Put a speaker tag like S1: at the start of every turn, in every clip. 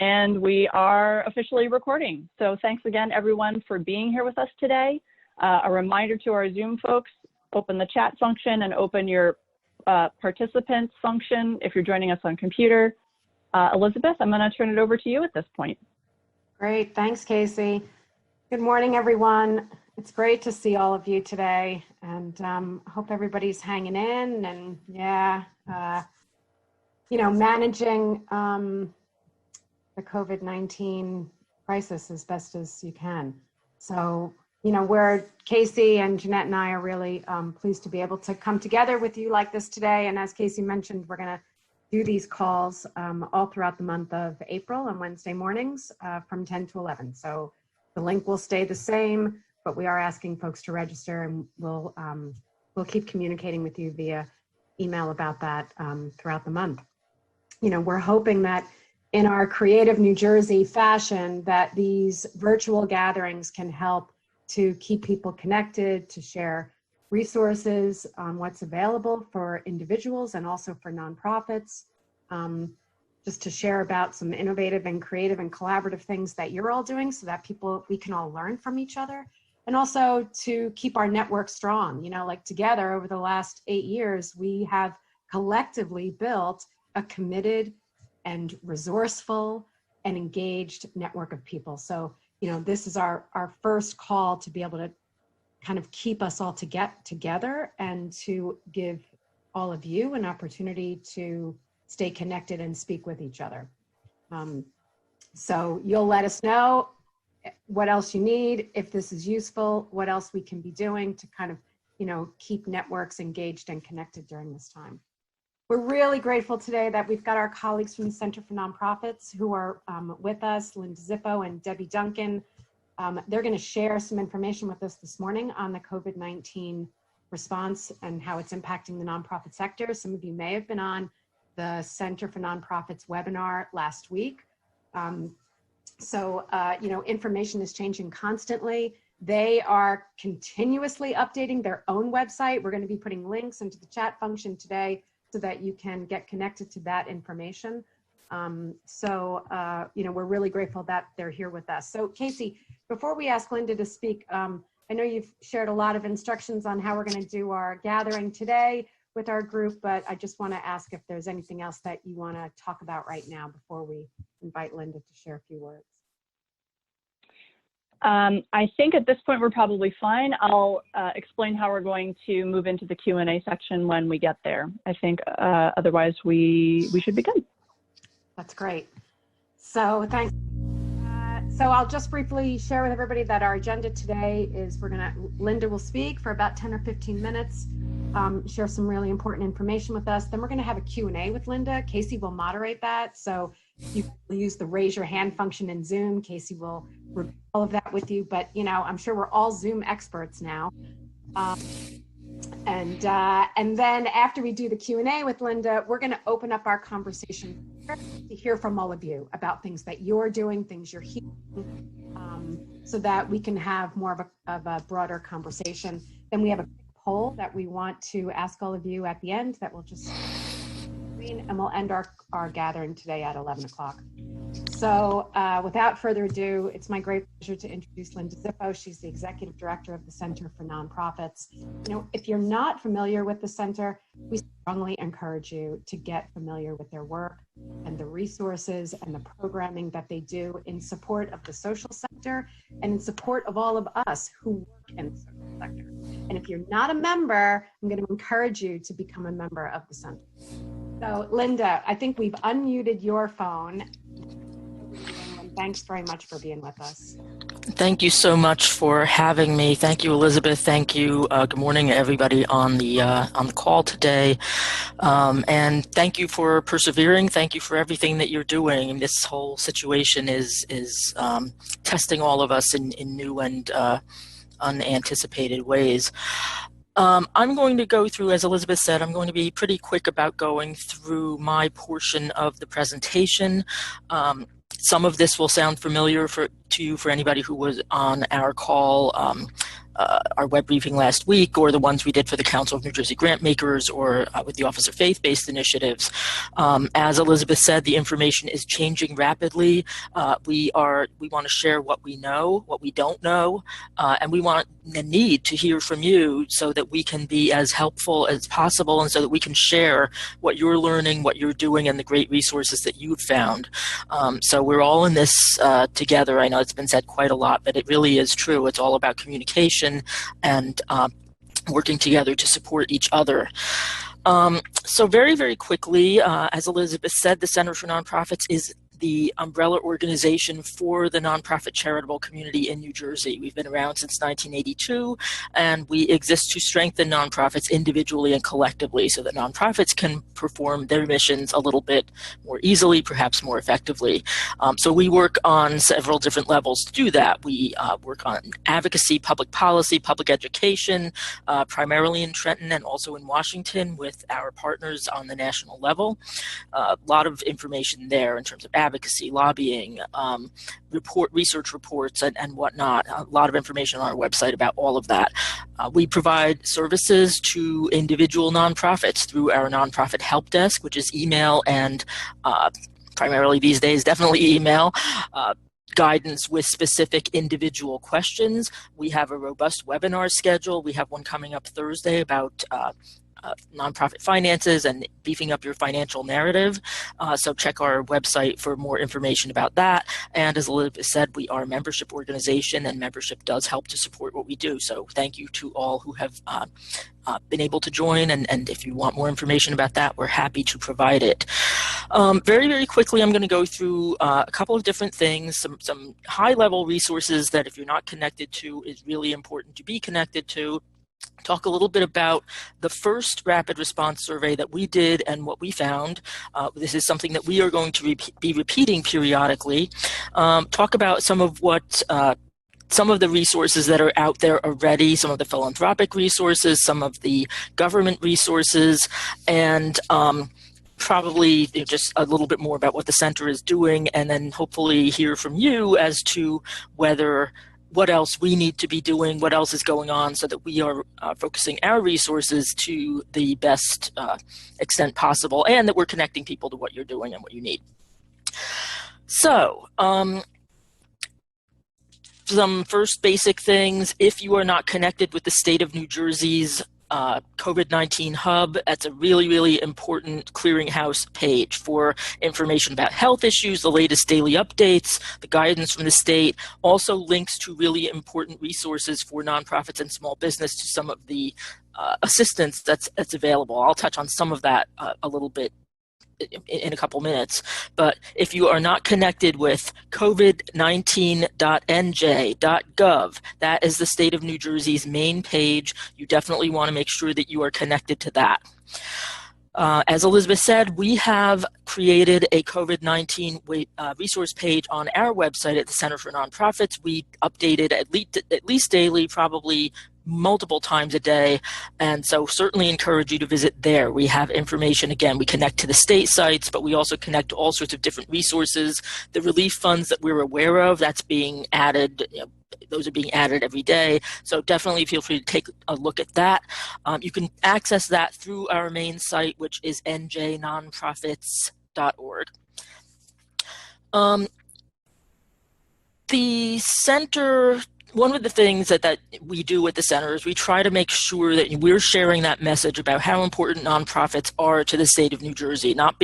S1: And we are officially recording. So thanks again, everyone, for being here with us today. A reminder to our Zoom folks, open the chat function and open your participants function if you're joining us on computer. Elizabeth, I'm going to turn it over to you at this point.
S2: Great. Thanks, Casey. Good morning, everyone. It's great to see all of you today, and hope everybody's hanging in and managing the COVID-19 crisis as best as you can. So, where Casey and Jeanette and I are really pleased to be able to come together with you like this today. And as Casey mentioned, we're going to do these calls all throughout the month of April on Wednesday mornings from 10 to 11. So the link will stay the same, but we are asking folks to register, and we'll keep communicating with you via email about that throughout the month. We're hoping that in our creative New Jersey fashion, that these virtual gatherings can help to keep people connected, to share resources on what's available for individuals and also for nonprofits, just to share about some innovative and creative and collaborative things that you're all doing so that we can all learn from each other, and also to keep our network strong. Together over the last 8 years, we have collectively built a committed and resourceful and engaged network of people. So, this is our first call to be able to kind of keep us all to get together and to give all of you an opportunity to stay connected and speak with each other. So you'll let us know what else you need, if this is useful, what else we can be doing to kind of, keep networks engaged and connected during this time. We're really grateful today that we've got our colleagues from the Center for Nonprofits who are with us, Linda Zippo and Debbie Duncan. They're going to share some information with us this morning on the COVID-19 response and how it's impacting the nonprofit sector. Some of you may have been on the Center for Nonprofits webinar last week. Information is changing constantly. They are continuously updating their own website. We're going to be putting links into the chat function today so that you can get connected to that information. We're really grateful that they're here with us. So Casey, before we ask Linda to speak, I know you've shared a lot of instructions on how we're going to do our gathering today with our group, but I just want to ask if there's anything else that you want to talk about right now before we invite Linda to share a few words.
S1: I think at this point we're probably fine. I'll explain how we're going to move into the Q&A section when we get there. I think otherwise we should be good.
S2: That's great. So thanks. So I'll just briefly share with everybody that our agenda today is Linda will speak for about 10 or 15 minutes, share some really important information with us. Then we're going to have a Q&A with Linda. Casey will moderate that. So you can use the raise your hand function in Zoom. Casey will review all of that with you, but I'm sure we're all Zoom experts now. And then after we do the Q&A with Linda, we're going to open up our conversation to hear from all of you about things that you're doing, things you're hearing, so that we can have more of a broader conversation. Then we have a poll that we want to ask all of you at the end that we'll just screen, and we'll end our gathering today at 11 o'clock. So without further ado, it's my great pleasure to introduce Linda Zippo. She's the Executive Director of the Center for Nonprofits. If you're not familiar with the center, we strongly encourage you to get familiar with their work and the resources and the programming that they do in support of the social sector and in support of all of us who work in the social sector. And if you're not a member, I'm going to encourage you to become a member of the center. So Linda, I think we've unmuted your phone. Thanks very much for being with us.
S3: Thank you so much for having me. Thank you, Elizabeth. Thank you. Good morning, everybody on the call today, and thank you for persevering. Thank you for everything that you're doing. This whole situation is testing all of us in new and unanticipated ways. I'm going to go through, as Elizabeth said, I'm going to be pretty quick about going through my portion of the presentation. Some of this will sound familiar to you for anybody who was on our call our web briefing last week, or the ones we did for the Council of New Jersey Grantmakers, or with the Office of Faith-Based Initiatives. As Elizabeth said, the information is changing rapidly. We want to share what we know, what we don't know, and we want and need to hear from you so that we can be as helpful as possible, and so that we can share what you're learning, what you're doing, and the great resources that you've found. So we're all in this together. I know it's been said quite a lot, but it really is true. It's all about communication and working together to support each other. So very, very quickly, as Elizabeth said, the Center for Nonprofits is the umbrella organization for the nonprofit charitable community in New Jersey. We've been around since 1982, and we exist to strengthen nonprofits individually and collectively so that nonprofits can perform their missions a little bit more easily, perhaps more effectively. So we work on several different levels to do that. We work on advocacy, public policy, public education, primarily in Trenton and also in Washington with our partners on the national level. A lot of information there in terms of advocacy, lobbying, research reports, and whatnot. A lot of information on our website about all of that. We provide services to individual nonprofits through our nonprofit help desk, which is email and primarily these days, definitely email. Guidance with specific individual questions. We have a robust webinar schedule. We have one coming up Thursday about nonprofit finances and beefing up your financial narrative. So check our website for more information about that. And as Elizabeth said, we are a membership organization, and membership does help to support what we do. So thank you to all who have been able to join. And if you want more information about that, we're happy to provide it. Very, very quickly, I'm going to go through a couple of different things, some high-level resources that if you're not connected to is really important to be connected to. Talk a little bit about the first rapid response survey that we did and what we found. This is something that we are going to be repeating periodically. Talk about some of the resources that are out there already, some of the philanthropic resources, some of the government resources, and probably just a little bit more about what the center is doing, and then hopefully hear from you as to what else we need to be doing, what else is going on, so that we are focusing our resources to the best extent possible, and that we're connecting people to what you're doing and what you need. So, some first basic things. If you are not connected with the state of New Jersey's COVID-19 hub, that's a really, really important clearinghouse page for information about health issues, the latest daily updates, the guidance from the state, also links to really important resources for nonprofits and small business to some of the assistance that's available. I'll touch on some of that a little bit in a couple minutes. But if you are not connected with covid19.nj.gov, that is the state of New Jersey's main page. You definitely want to make sure that you are connected to that. As Elizabeth said, we have created a COVID-19 resource page on our website at the Center for Nonprofits. We update it at least daily, probably multiple times a day, and so certainly encourage you to visit there. We have information. Again, we connect to the state sites, but we also connect to all sorts of different resources. The relief funds that we're aware of, that's being added, those are being added every day, so definitely feel free to take a look at that. You can access that through our main site, which is njnonprofits.org. The center, one of the things that we do at the center is we try to make sure that we're sharing that message about how important nonprofits are to the state of New Jersey, not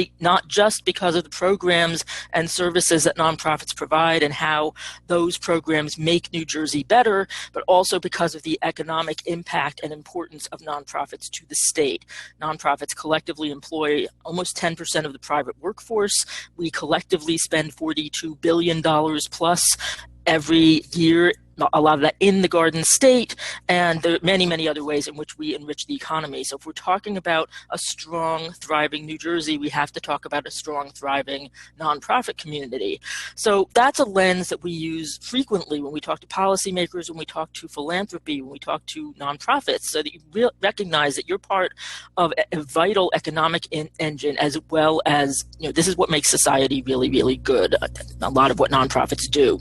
S3: just because of the programs and services that nonprofits provide and how those programs make New Jersey better, but also because of the economic impact and importance of nonprofits to the state. Nonprofits collectively employ almost 10% of the private workforce. We collectively spend $42 billion plus every year, a lot of that in the Garden State, and there are many, many other ways in which we enrich the economy. So if we're talking about a strong, thriving New Jersey, we have to talk about a strong, thriving nonprofit community. So that's a lens that we use frequently when we talk to policymakers, when we talk to philanthropy, when we talk to nonprofits, so that you recognize that you're part of a vital economic engine, as well as, this is what makes society really, really good, a lot of what nonprofits do.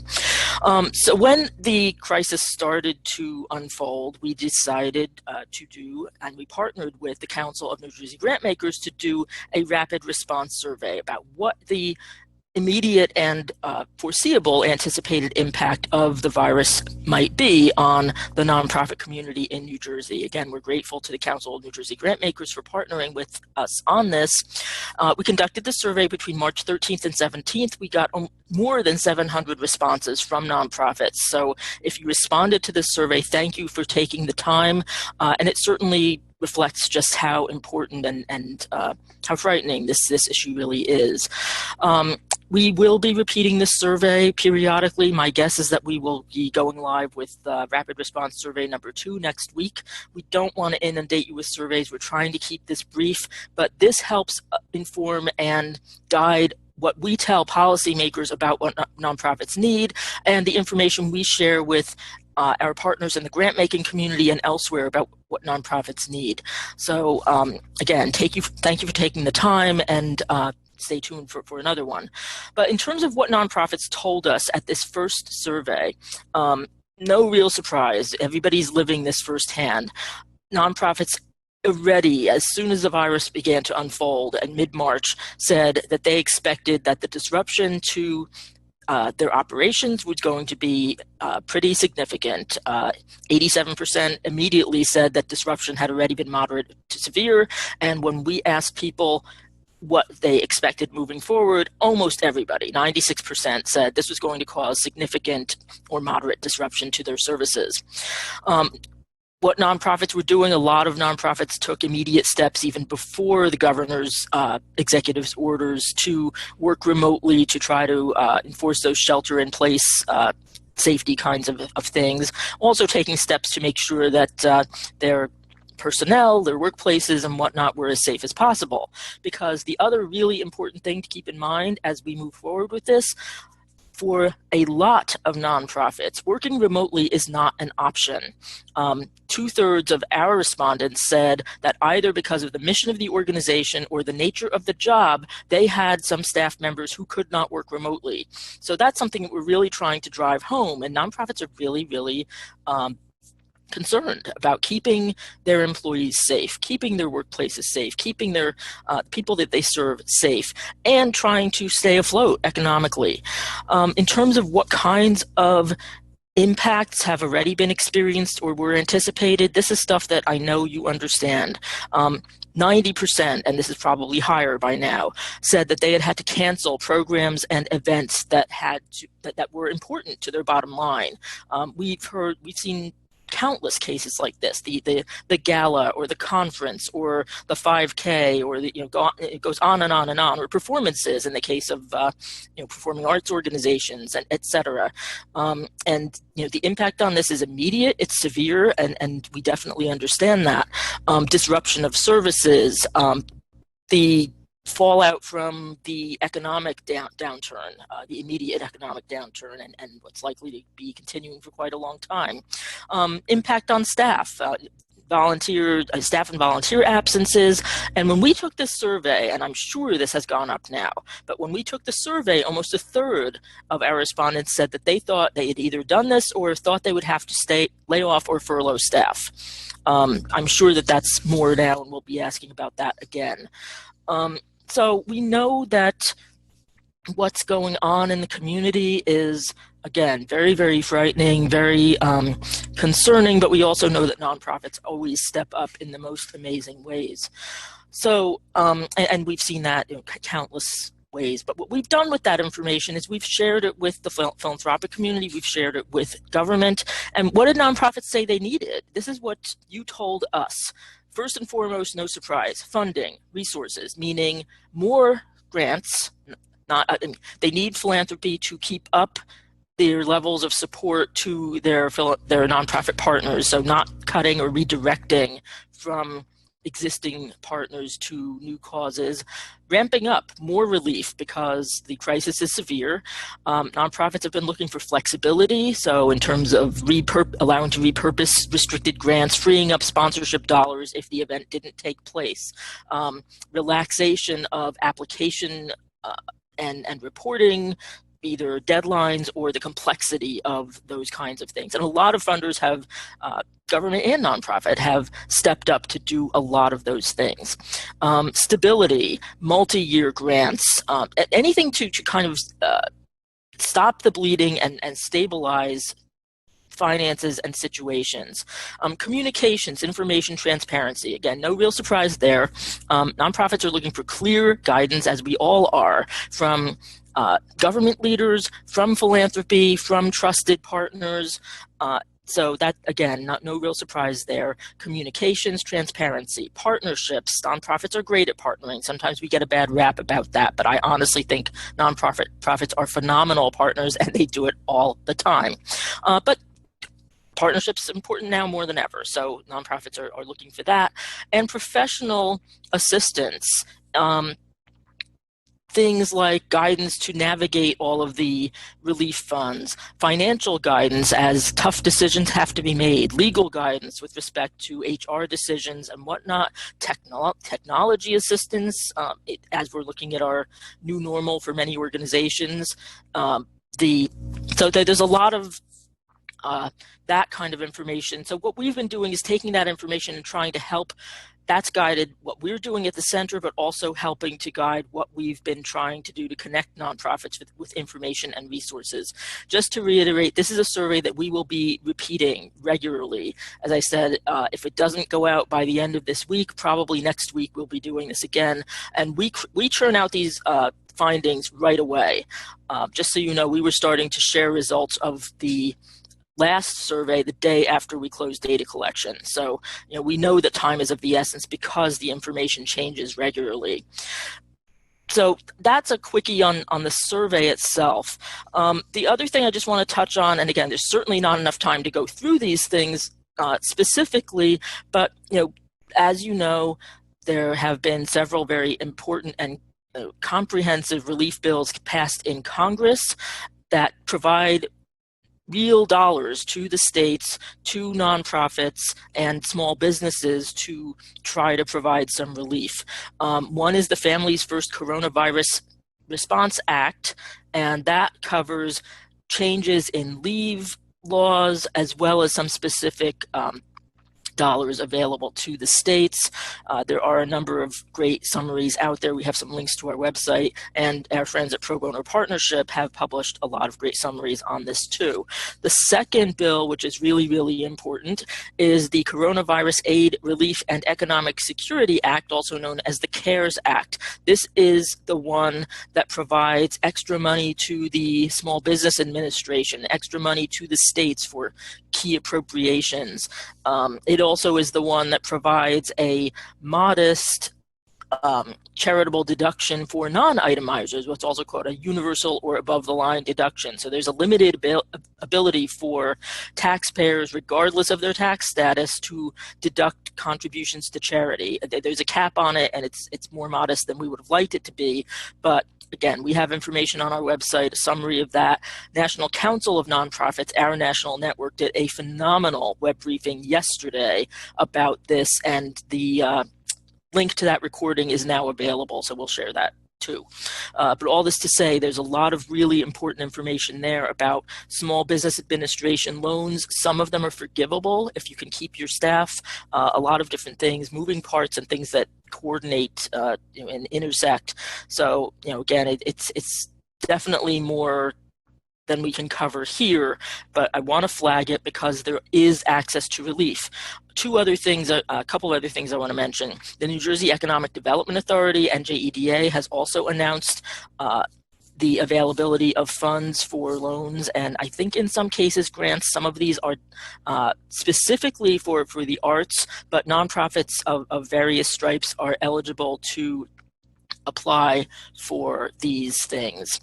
S3: So when the crisis started to unfold, we decided to do, and we partnered with the Council of New Jersey Grantmakers to do a rapid response survey about what the immediate and foreseeable anticipated impact of the virus might be on the nonprofit community in New Jersey. Again, we're grateful to the Council of New Jersey Grantmakers for partnering with us on this. We conducted the survey between March 13th and 17th. We got more than 700 responses from nonprofits. So if you responded to this survey, thank you for taking the time. And it certainly reflects just how important and how frightening this issue really is. We will be repeating this survey periodically. My guess is that we will be going live with Rapid Response Survey number 2 next week. We don't want to inundate you with surveys. We're trying to keep this brief, but this helps inform and guide what we tell policymakers about what nonprofits need and the information we share with our partners in the grant-making community and elsewhere about what nonprofits need. So again, thank you for taking the time, and stay tuned for another one. But in terms of what nonprofits told us at this first survey, no real surprise, everybody's living this firsthand. Nonprofits already, as soon as the virus began to unfold in mid-March, said that they expected that the disruption to their operations was going to be pretty significant. 87% immediately said that disruption had already been moderate to severe, and when we asked people what they expected moving forward, almost everybody, 96%, said this was going to cause significant or moderate disruption to their services. What nonprofits were doing, a lot of nonprofits took immediate steps even before the governor's executive's orders to work remotely to try to enforce those shelter-in-place safety kinds of things. Also taking steps to make sure that their personnel, their workplaces and whatnot were as safe as possible. Because the other really important thing to keep in mind as we move forward with this, for a lot of nonprofits, working remotely is not an option. 2/3 of our respondents said that either because of the mission of the organization or the nature of the job, they had some staff members who could not work remotely. So that's something that we're really trying to drive home, and nonprofits are really, really concerned about keeping their employees safe, keeping their workplaces safe, keeping their people that they serve safe, and trying to stay afloat economically. In terms of what kinds of impacts have already been experienced or were anticipated, this is stuff that I know you understand. 90%, and this is probably higher by now, said that they had to cancel programs and events that were important to their bottom line. We've seen countless cases like this, the gala or the conference or the 5K or it goes on and on and on, or performances in the case of performing arts organizations and etc. And the impact on this is immediate, it's severe, and we definitely understand that. Disruption of services, the fallout from the economic downturn, the immediate economic downturn, and what's likely to be continuing for quite a long time. Impact on staff, staff and volunteer absences. And when we took this survey, and I'm sure this has gone up now, but when we took the survey, almost 1/3 of our respondents said that they thought they had either done this or thought they would have to lay off or furlough staff. I'm sure that that's more now, and we'll be asking about that again. So we know that what's going on in the community is, again, very, very frightening, very concerning, but we also know that nonprofits always step up in the most amazing ways. So, and we've seen that in countless ways, but what we've done with that information is we've shared it with the philanthropic community, we've shared it with government, and what did nonprofits say they needed? This is what you told us. First and foremost, no surprise, funding, resources, meaning more grants. They need philanthropy to keep up their levels of support to their nonprofit partners, so not cutting or redirecting from existing partners to new causes, ramping up more relief because the crisis is severe. Nonprofits have been looking for flexibility, so in terms of allowing to repurpose restricted grants, freeing up sponsorship dollars if the event didn't take place, relaxation of application and reporting either deadlines or the complexity of those kinds of things. And a lot of funders have, government and nonprofit, have stepped up to do a lot of those things. Stability, multi-year grants, anything to kind of stop the bleeding and stabilize finances and situations. Communications, information, transparency. Again, no real surprise there. Nonprofits are looking for clear guidance, as we all are, from government leaders, from philanthropy, from trusted partners. So that, again, no real surprise there. Communications, transparency, partnerships. Nonprofits are great at partnering. Sometimes we get a bad rap about that, but I honestly think nonprofits are phenomenal partners, and they do it all the time. But partnerships are important now more than ever, so nonprofits are looking for that. And professional assistance, things like guidance to navigate all of the relief funds, financial guidance as tough decisions have to be made, legal guidance with respect to HR decisions and whatnot, technology assistance as we're looking at our new normal for many organizations. So there's a lot of that kind of information. So what we've been doing is taking that information and trying to help. That's guided what we're doing at the center, but also helping to guide what we've been trying to do to connect nonprofits with information and resources. Just to reiterate, this is a survey that we will be repeating regularly. As I said, if it doesn't go out by the end of this week, probably next week we'll be doing this again. And we churn out these findings right away. Just so you know, we were starting to share results of the last survey the day after we closed data collection. So, we know that time is of the essence because the information changes regularly. So that's a quickie on the survey itself. The other thing I just want to touch on, and again, there's certainly not enough time to go through these things specifically, but as you know, there have been several very important and comprehensive relief bills passed in Congress that provide real dollars to the states, to nonprofits and small businesses to try to provide some relief. One is the Families First Coronavirus Response Act, and that covers changes in leave laws as well as some specific dollars available to the states. There are a number of great summaries out there. We have some links to our website, and our friends at Pro Bono Partnership have published a lot of great summaries on this too. The second bill, which is really, really important, is the Coronavirus Aid, Relief, and Economic Security Act, also known as the CARES Act. This is the one that provides extra money to the Small Business Administration, extra money to the states for key appropriations. It also is the one that provides a modest charitable deduction for non-itemizers, what's also called a universal or above-the-line deduction. So there's a limited ability for taxpayers, regardless of their tax status, to deduct contributions to charity. There's a cap on it, and it's more modest than we would have liked it to be, but again, we have information on our website, a summary of that. National Council of Nonprofits, our national network, did a phenomenal web briefing yesterday about this, and the link to that recording is now available, so we'll share that too. But all this to say, there's a lot of really important information there about small business administration loans. Some of them are forgivable if you can keep your staff, a lot of different things, moving parts and things that coordinate and intersect. So, again, it's definitely more than we can cover here, but I want to flag it because there is access to relief. A couple other things I want to mention. The New Jersey Economic Development Authority, NJEDA, has also announced the availability of funds for loans, and I think in some cases grants. Some of these are specifically for the arts, but nonprofits of various stripes are eligible to apply for these things.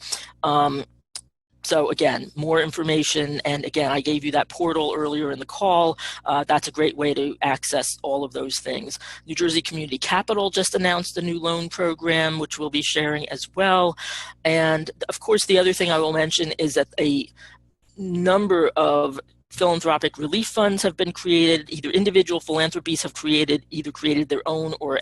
S3: So again, more information, and again, I gave you that portal earlier in the call. That's a great way to access all of those things. New Jersey Community Capital just announced a new loan program, which we'll be sharing as well. And of course, the other thing I will mention is that a number of philanthropic relief funds have been created. Either individual philanthropies have either created their own or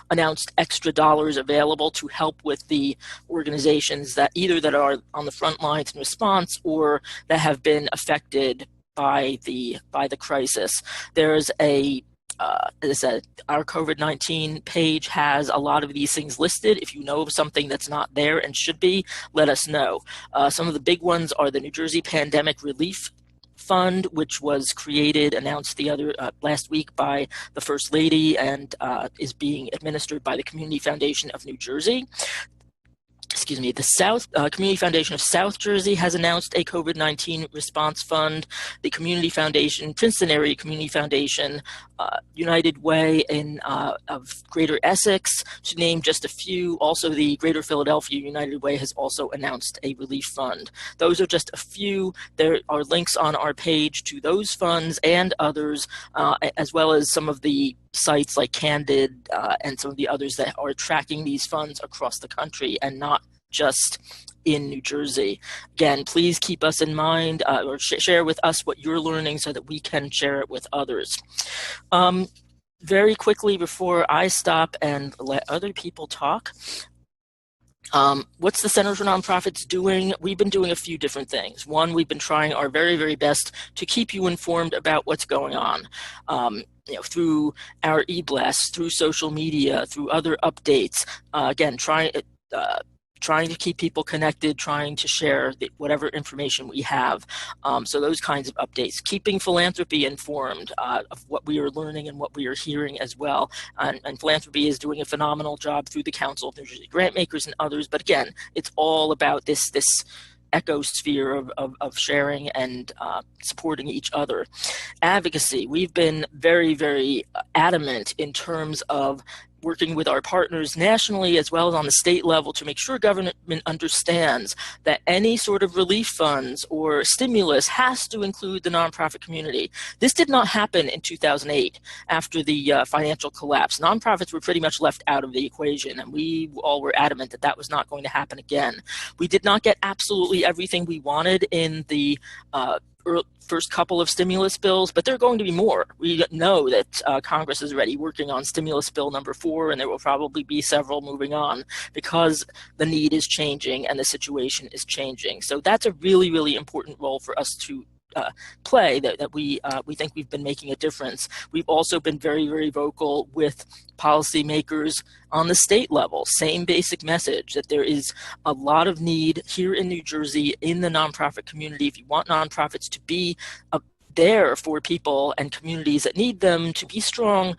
S3: announced extra dollars available to help with the organizations that are on the front lines in response or that have been affected by the crisis. There's as I said, our COVID-19 page has a lot of these things listed. If you know of something that's not there and should be, let us know. Some of the big ones are the New Jersey Pandemic Relief Fund, which was announced last week by the First Lady and is being administered by the Community Foundation of New Jersey. The Community Foundation of South Jersey has announced a COVID-19 response fund. The Community Foundation, Princeton Area Community Foundation, United Way of Greater Essex, to name just a few. Also, the Greater Philadelphia United Way has also announced a relief fund. Those are just a few. There are links on our page to those funds and others, as well as some of the sites like Candid and some of the others that are tracking these funds across the country and not just in New Jersey. Again, please keep us in mind or share with us what you're learning so that we can share it with others. Very quickly before I stop and let other people talk, what's the Center for Nonprofits doing? We've been doing a few different things. One, we've been trying our very, very best to keep you informed about what's going on. Through our e-blasts, through social media, through other updates. Again, trying to keep people connected, trying to share whatever information we have. So those kinds of updates, keeping philanthropy informed of what we are learning and what we are hearing as well. And philanthropy is doing a phenomenal job through the Council of New Jersey Grantmakers and others. But again, it's all about this ecosphere of sharing and supporting each other. Advocacy, we've been very, very adamant in terms of working with our partners nationally as well as on the state level to make sure government understands that any sort of relief funds or stimulus has to include the nonprofit community. This did not happen in 2008 after the financial collapse. Nonprofits were pretty much left out of the equation, and we all were adamant that that was not going to happen again. We did not get absolutely everything we wanted in the first couple of stimulus bills, but there are going to be more. We know that Congress is already working on stimulus bill number 4, and there will probably be several moving on because the need is changing and the situation is changing. So that's a really, really important role for us to play that we think we've been making a difference. We've also been very, very vocal with policymakers on the state level. Same basic message that there is a lot of need here in New Jersey in the nonprofit community. If you want nonprofits to be there for people and communities that need them to be strong,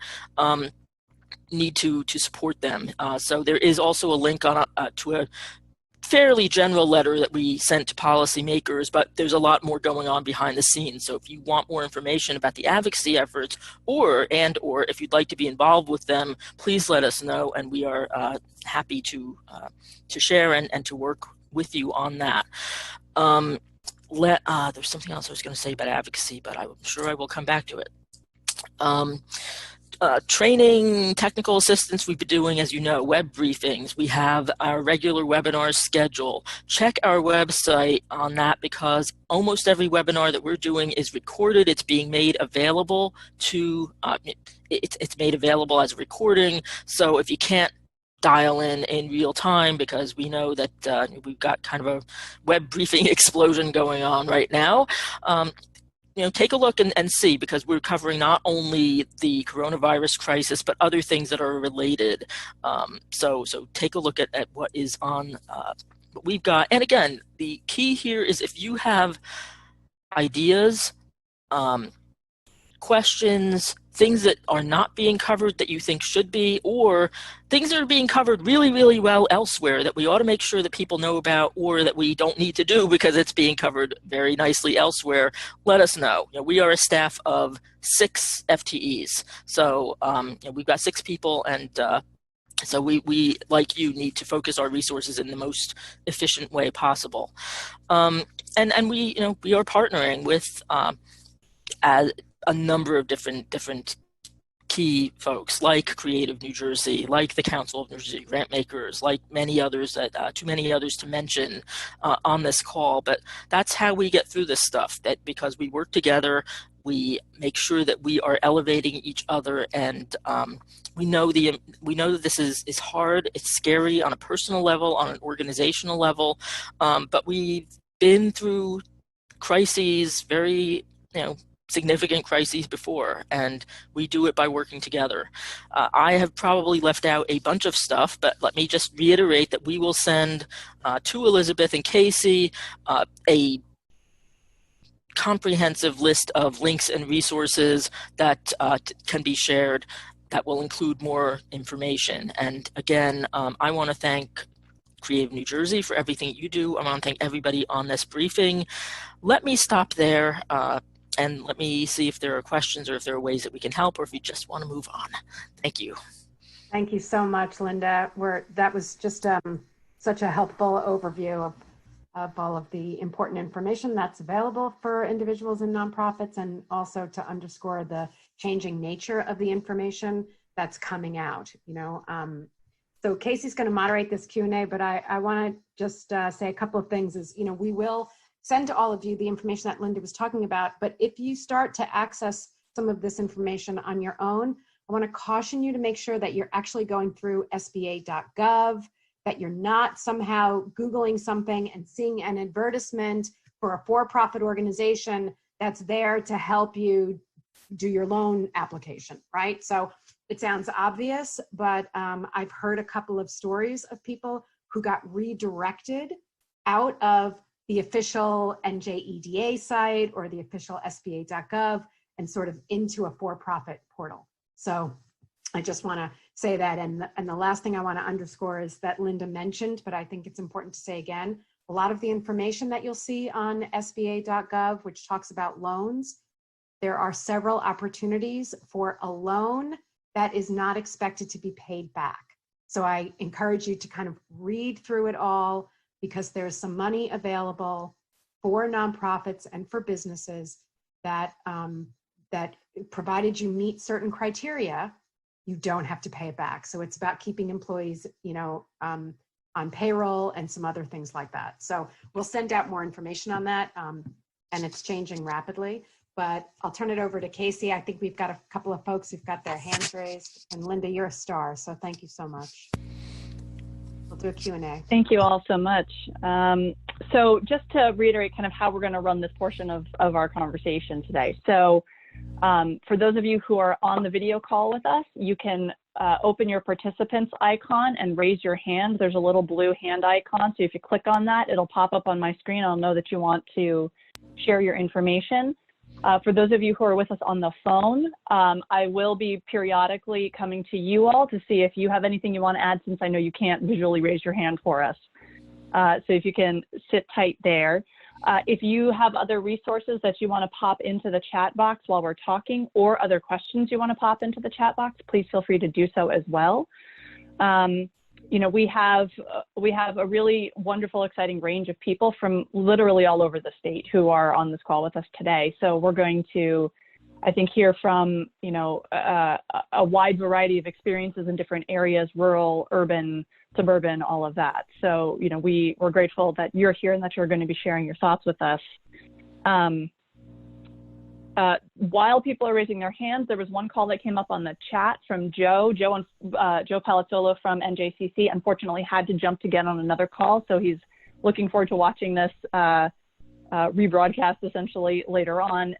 S3: need to support them. So there is also a link on to a fairly general letter that we sent to policymakers, but there's a lot more going on behind the scenes. So if you want more information about the advocacy efforts or if you'd like to be involved with them, please let us know, and we are happy to share and to work with you on that. There's something else I was going to say about advocacy, but I'm sure I will come back to it. Training, technical assistance, we've been doing, as you know, web briefings. We have our regular webinars schedule. Check our website on that because almost every webinar that we're doing is recorded. It's being made available it's made available as a recording. So if you can't dial in real time, because we know that we've got kind of a web briefing explosion going on right now, take a look and see, because we're covering not only the coronavirus crisis, but other things that are related. So take a look at what is on what we've got. And again, the key here is if you have ideas, questions, things that are not being covered that you think should be, or things that are being covered really, really well elsewhere that we ought to make sure that people know about, or that we don't need to do because it's being covered very nicely elsewhere, let us know. We are a staff of 6 FTEs. So we've got 6 people, and so we, like you, need to focus our resources in the most efficient way possible. And we are partnering with a number of different marquee folks like Creative New Jersey, like the Council of New Jersey Grantmakers, like many others that too many others to mention on this call. But that's how we get through this stuff. That because we work together, we make sure that we are elevating each other, and we know that this is hard. It's scary on a personal level, on an organizational level, but we've been through crises, very significant crises before, and we do it by working together. I have probably left out a bunch of stuff, but let me just reiterate that we will send to Elizabeth and Casey a comprehensive list of links and resources that can be shared that will include more information. And again, I want to thank Creative New Jersey for everything you do. I want to thank everybody on this briefing. Let me stop there. And let me see if there are questions or if there are ways that we can help, or if you just want to move on. Thank you.
S2: Thank you so much, Linda. That was just such a helpful overview of all of the important information that's available for individuals and nonprofits, and also to underscore the changing nature of the information that's coming out. So Casey's going to moderate this Q&A, but I want to just say a couple of things. We will send to all of you the information that Linda was talking about, but if you start to access some of this information on your own, I want to caution you to make sure that you're actually going through sba.gov, that you're not somehow Googling something and seeing an advertisement for a for-profit organization that's there to help you do your loan application, right? So it sounds obvious, but I've heard a couple of stories of people who got redirected out of the official NJEDA site or the official SBA.gov and sort of into a for-profit portal. So I just want to say that. And the last thing I want to underscore is that Linda mentioned, but I think it's important to say again, a lot of the information that you'll see on SBA.gov, which talks about loans, there are several opportunities for a loan that is not expected to be paid back. So I encourage you to kind of read through it all, because there's some money available for nonprofits and for businesses that that provided you meet certain criteria, you don't have to pay it back. So it's about keeping employees, on payroll and some other things like that. So we'll send out more information on that, and it's changing rapidly. But I'll turn it over to Casey. I think we've got a couple of folks who've got their hands raised, and Linda, you're a star. So thank you so much. We'll do a Q&A.
S1: Thank you all so much. So just to reiterate kind of how we're going to run this portion of our conversation today. So for those of you who are on the video call with us, you can open your participants icon and raise your hand. There's a little blue hand icon. So if you click on that, it'll pop up on my screen. I'll know that you want to share your information. For those of you who are with us on the phone, I will be periodically coming to you all to see if you have anything you want to add, since I know you can't visually raise your hand for us. So if you can sit tight there. If you have other resources that you want to pop into the chat box while we're talking, or other questions you want to pop into the chat box, please feel free to do so as well. We have a really wonderful, exciting range of people from literally all over the state who are on this call with us today. So we're going to, I think, hear from, a wide variety of experiences in different areas: rural, urban, suburban, all of that. So, we're grateful that you're here and that you're going to be sharing your thoughts with us. While people are raising their hands, there was one call that came up on the chat from Joe Palazzolo from NJCC. Unfortunately, had to jump to get on another call, so he's looking forward to watching this rebroadcast essentially later on.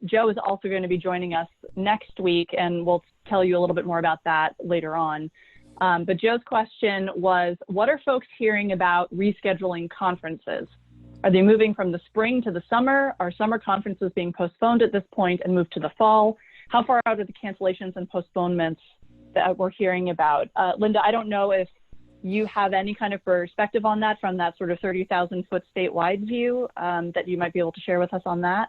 S1: Joe is also going to be joining us next week, and we'll tell you a little bit more about that later on. But Joe's question was, what are folks hearing about rescheduling conferences? Are they moving from the spring to the summer? Are summer conferences being postponed at this point and moved to the fall? How far out are the cancellations and postponements that we're hearing about? Linda, I don't know if you have any kind of perspective on that from that sort of 30,000 foot statewide view that you might be able to share with us on that.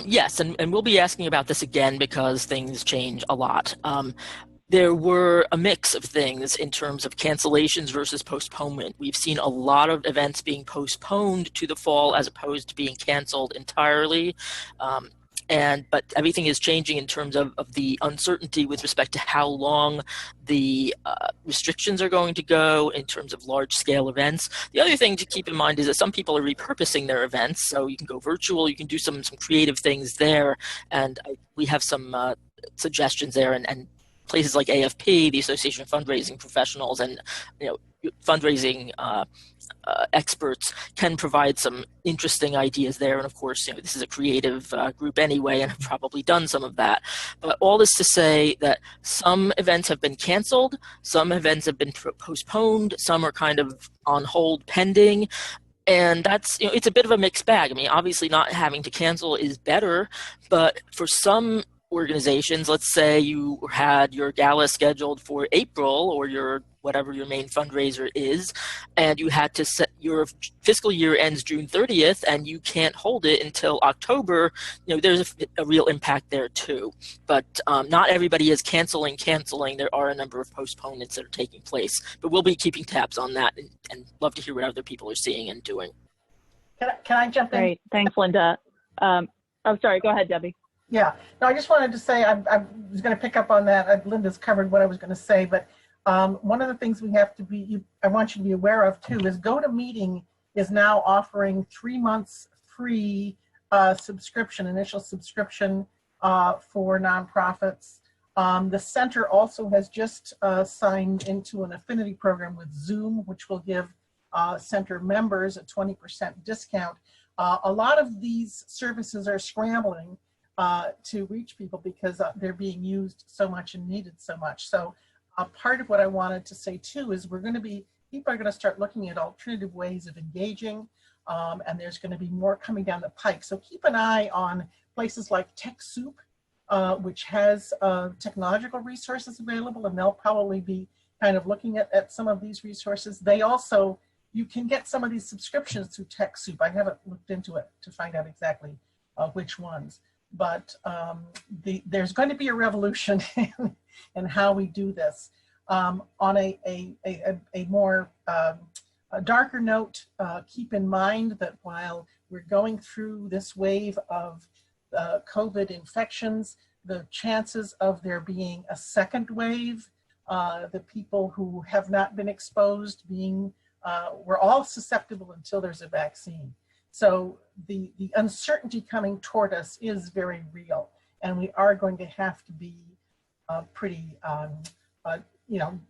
S3: Yes, and we'll be asking about this again because things change a lot. There were a mix of things in terms of cancellations versus postponement. We've seen a lot of events being postponed to the fall as opposed to being canceled entirely. but everything is changing in terms of the uncertainty with respect to how long the restrictions are going to go in terms of large-scale events. The other thing to keep in mind is that some people are repurposing their events, so you can go virtual, you can do some creative things there, and we have some suggestions there, and places like AFP, the Association of Fundraising Professionals, and fundraising experts can provide some interesting ideas there. And of course, this is a creative group anyway, and have probably done some of that. But all this to say that some events have been canceled, some events have been postponed, some are kind of on hold pending. And that's, it's a bit of a mixed bag. I mean, obviously not having to cancel is better, but for some organizations, let's say you had your gala scheduled for April, or your whatever your main fundraiser is, and you had to set your fiscal year ends June 30th and you can't hold it until October, there's a real impact there too. But not everybody is canceling. There are a number of postponements that are taking place, but we'll be keeping tabs on that, and love to hear what other people are seeing and doing.
S4: Can I jump in?
S1: Great. Thanks, Linda. Sorry, go ahead, Debbie.
S4: Yeah, no, I just wanted to say, I was going to pick up on that. Linda's covered what I was going to say, but one of the things we have to I want you to be aware of too, is GoToMeeting is now offering 3 months free initial subscription for nonprofits. The center also has just signed into an affinity program with Zoom, which will give center members a 20% discount. A lot of these services are scrambling to reach people because they're being used so much and needed so much. So part of what I wanted to say too is people are going to start looking at alternative ways of engaging, and there's going to be more coming down the pike. So keep an eye on places like TechSoup, which has technological resources available, and they'll probably be kind of looking at some of these resources. They also, you can get some of these subscriptions through TechSoup. I haven't looked into it to find out exactly which ones. But there's going to be a revolution in how we do this. On a more a darker note, keep in mind that while we're going through this wave of COVID infections, the chances of there being a second wave, the people who have not been exposed we're all susceptible until there's a vaccine. So the uncertainty coming toward us is very real, and we are going to have to be pretty,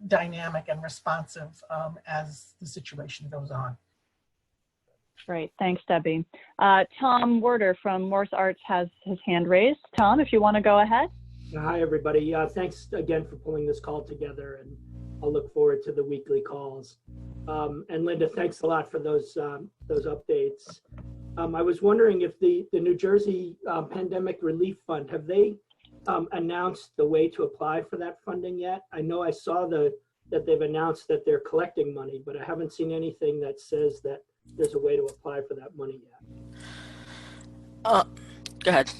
S4: dynamic and responsive as the situation goes on.
S1: Great, thanks, Debbie. Tom Werder from Morse Arts has his hand raised. Tom, if you want to go ahead.
S5: Hi, everybody. Thanks again for pulling this call together, and I'll look forward to the weekly calls. And Linda, thanks a lot for those updates. I was wondering if the New Jersey Pandemic Relief Fund, have they announced the way to apply for that funding yet? I know I saw that they've announced that they're collecting money, but I haven't seen anything that says that there's a way to apply for that money yet.
S3: Go ahead.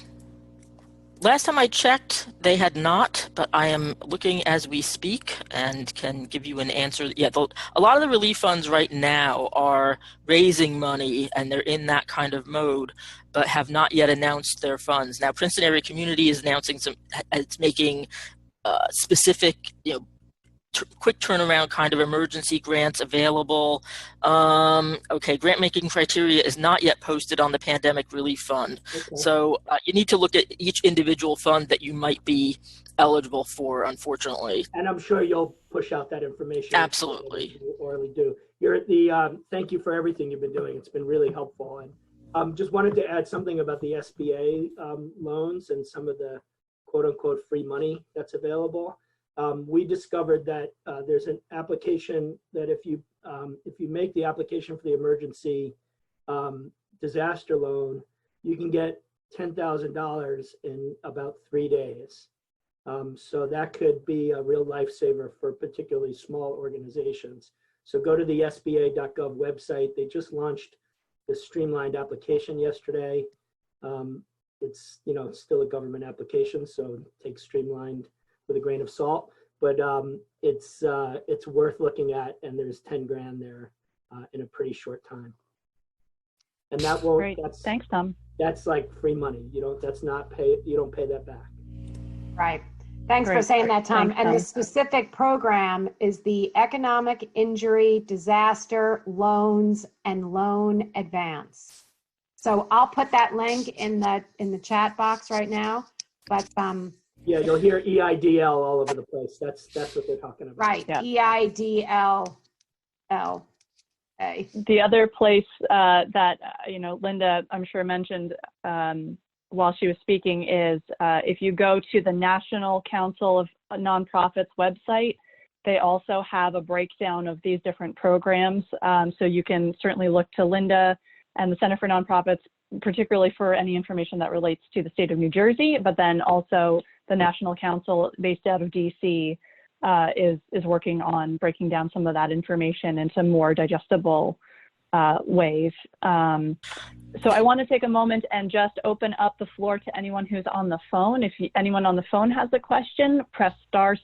S3: Last time I checked, they had not, but I am looking as we speak and can give you an answer. Yeah, a lot of the relief funds right now are raising money, and they're in that kind of mode, but have not yet announced their funds. Now, Princeton Area Community is announcing it's making specific, quick turnaround kind of emergency grants available. Okay, grant making criteria is not yet posted on the Pandemic Relief Fund. Okay. So you need to look at each individual fund that you might be eligible for, unfortunately.
S5: And I'm sure you'll push out that information.
S3: Absolutely.
S5: Or we do. Thank you for everything you've been doing. It's been really helpful. And just wanted to add something about the SBA loans and some of the quote unquote free money that's available. We discovered that there's an application that if you make the application for the emergency disaster loan, you can get $10,000 in about 3 days. So that could be a real lifesaver for particularly small organizations. So go to the SBA.gov website. They just launched the streamlined application yesterday. It's still a government application, so take streamlined with a grain of salt, but it's worth looking at, and there's 10 grand there in a pretty short time. And that won't,
S1: Great. Thanks, Tom.
S5: that's like free money. That's not pay, you don't pay that back.
S2: Right. Thanks for
S1: Great.
S2: saying that, Tom.
S1: Thanks,
S2: And
S1: Tom.
S2: the specific program is the Economic Injury Disaster Loans and Loan Advance. So I'll put that link in the chat box right now. But
S5: Yeah, you'll hear EIDL all over the place. That's what they're talking about.
S2: right,
S1: Yeah.
S2: EIDLLA.
S1: The other place that, Linda, I'm sure mentioned while she was speaking is if you go to the National Council of Nonprofits website, they also have a breakdown of these different programs. So you can certainly look to Linda and the Center for Nonprofits, particularly for any information that relates to the state of New Jersey, but then also the National Council based out of DC is working on breaking down some of that information into more digestible ways. So I want to take a moment and just open up the floor to anyone who's on the phone. If anyone on the phone has a question, press *6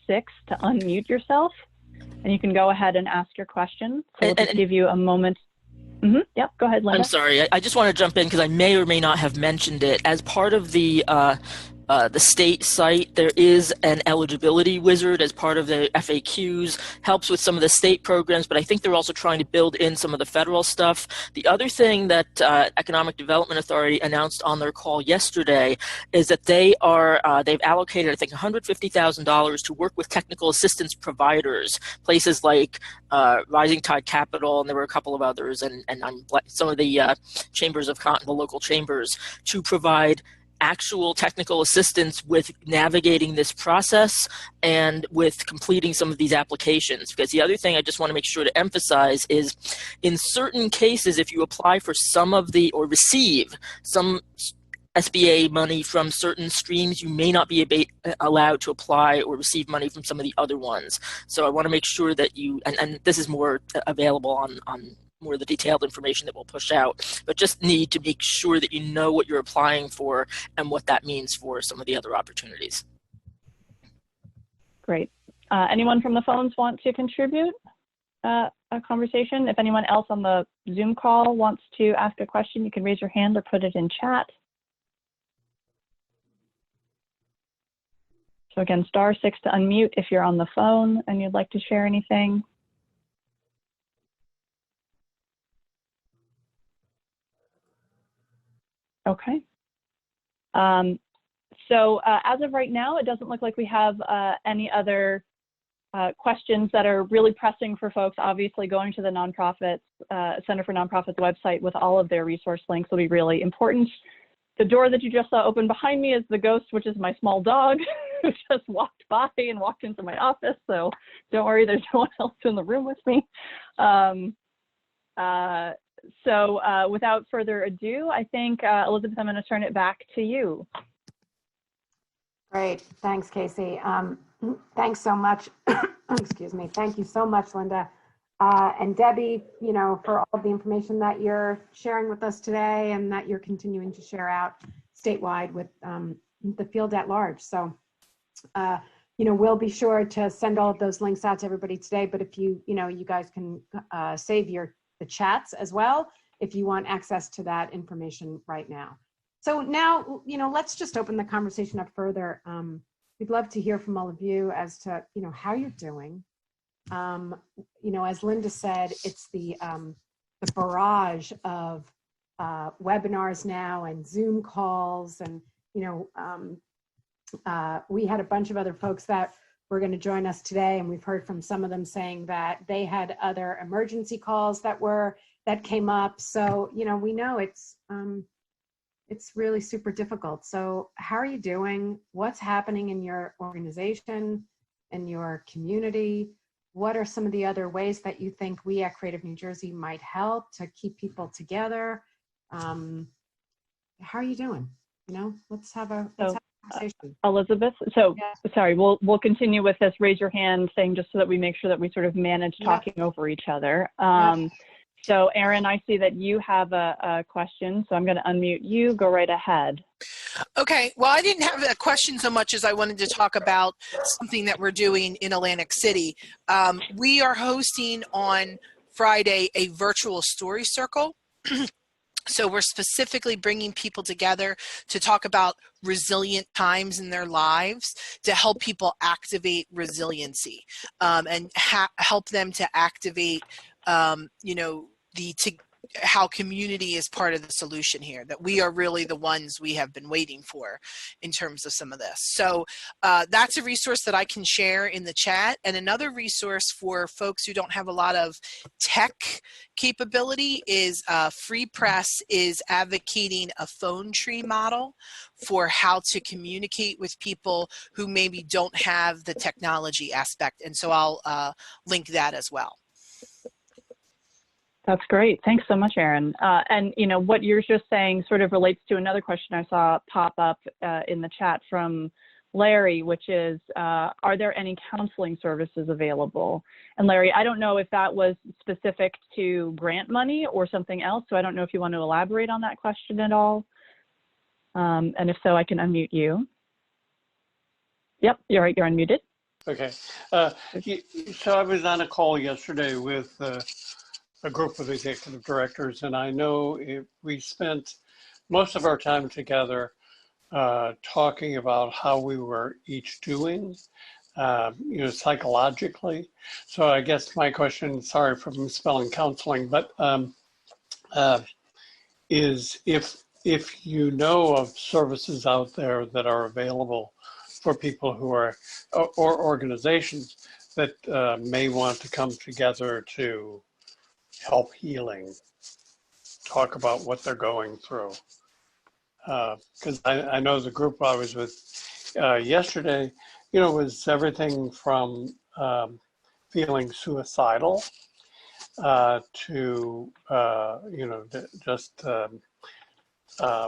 S1: to unmute yourself, and you can go ahead and ask your question. So we'll just give you a moment. Yep, go ahead, Linda.
S3: I'm sorry. I just want to jump in because I may or may not have mentioned it. As part of the state site, there is an eligibility wizard as part of the FAQs, helps with some of the state programs, but I think they're also trying to build in some of the federal stuff. The other thing that Economic Development Authority announced on their call yesterday is that they've allocated, I think, $150,000 to work with technical assistance providers, places like Rising Tide Capital, and there were a couple of others, and some of the chambers of the local chambers, to provide actual technical assistance with navigating this process and with completing some of these applications. Because the other thing I just want to make sure to emphasize is in certain cases, if you apply for or receive some SBA money from certain streams, you may not be allowed to apply or receive money from some of the other ones. So I want to make sure that and this is more available on more of the detailed information that we'll push out, but just need to make sure that you know what you're applying for and what that means for some of the other opportunities.
S1: Great. Anyone from the phones want to contribute a conversation? If anyone else on the Zoom call wants to ask a question, you can raise your hand or put it in chat. So again, *6 to unmute if you're on the phone and you'd like to share anything. Okay. So as of right now, it doesn't look like we have any other questions that are really pressing for folks. Obviously, going to the Center for Nonprofits website with all of their resource links will be really important. The door that you just saw open behind me is the Ghost, which is my small dog, who just walked by and walked into my office. So don't worry, there's no one else in the room with me. So without further ado, I think, Elizabeth, I'm going to turn it back to you.
S2: Great. Thanks, Casey. Thanks so much. Excuse me. Thank you so much, Linda. And Debbie, for all of the information that you're sharing with us today and that you're continuing to share out statewide with the field at large. So, we'll be sure to send all of those links out to everybody today, but if you guys can save the chats as well if you want access to that information right now. So now, let's just open the conversation up further. We'd love to hear from all of you as to, how you're doing. As Linda said, it's the barrage of webinars now and Zoom calls, and we had a bunch of other folks that were going to join us today, and we've heard from some of them saying that they had other emergency calls that came up. So we know it's really super difficult. So how are you doing? What's happening in your organization, in your community? What are some of the other ways that you think we at Creative New Jersey might help to keep people together? How are you doing? Let's have a conversation.
S1: Elizabeth, sorry, we'll continue with this raise your hand thing just so that we make sure that we sort of manage talking over each other. So Erin, I see that you have a question, so I'm going to unmute you. Go right ahead.
S6: Okay, well, I didn't have a question so much as I wanted to talk about something that we're doing in Atlantic City. We are hosting on Friday a virtual story circle So we're specifically bringing people together to talk about resilient times in their lives to help people activate resiliency and help them to activate, how community is part of the solution here, that we are really the ones we have been waiting for in terms of some of this. So that's a resource that I can share in the chat. And another resource for folks who don't have a lot of tech capability is Free Press is advocating a phone tree model for how to communicate with people who maybe don't have the technology aspect. And so I'll link that as well.
S1: That's great. Thanks so much, Erin. And what you're just saying sort of relates to another question I saw pop up in the chat from Larry, which is, are there any counseling services available? And Larry, I don't know if that was specific to grant money or something else, so I don't know if you want to elaborate on that question at all. And if so, I can unmute you. Yep, you're right, you're unmuted.
S7: Okay. So I was on a call yesterday with a group of executive directors, and I know we spent most of our time together talking about how we were each doing, psychologically. So I guess my question, sorry for misspelling counseling, but is if you know of services out there that are available for people who are, or organizations that may want to come together to help healing, talk about what they're going through. Because I know the group I was with yesterday, was everything from feeling suicidal to, just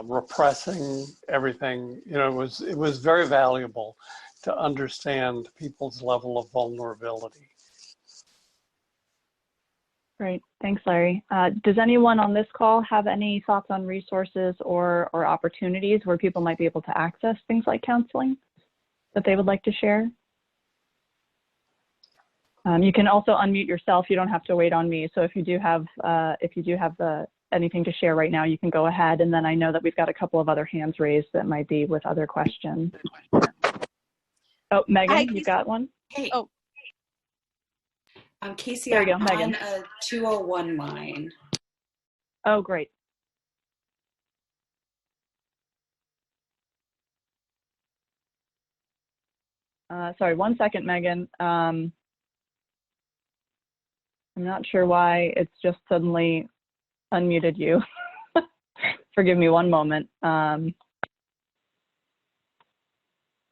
S7: repressing everything. It was very valuable to understand people's level of vulnerability.
S1: Great, thanks, Larry. Does anyone on this call have any thoughts on resources or opportunities where people might be able to access things like counseling that they would like to share? You can also unmute yourself. You don't have to wait on me. So if you do have anything to share right now, you can go ahead. And then I know that we've got a couple of other hands raised that might be with other questions. Oh, Megan,
S8: Hi,
S1: you got one?
S8: Hey.
S1: Oh.
S8: Casey,
S1: there you
S8: I'm
S1: go, Megan.
S8: on a 201 line.
S1: Oh, great. Sorry, 1 second, Megan. I'm not sure why it's just suddenly unmuted you. Forgive me 1 moment.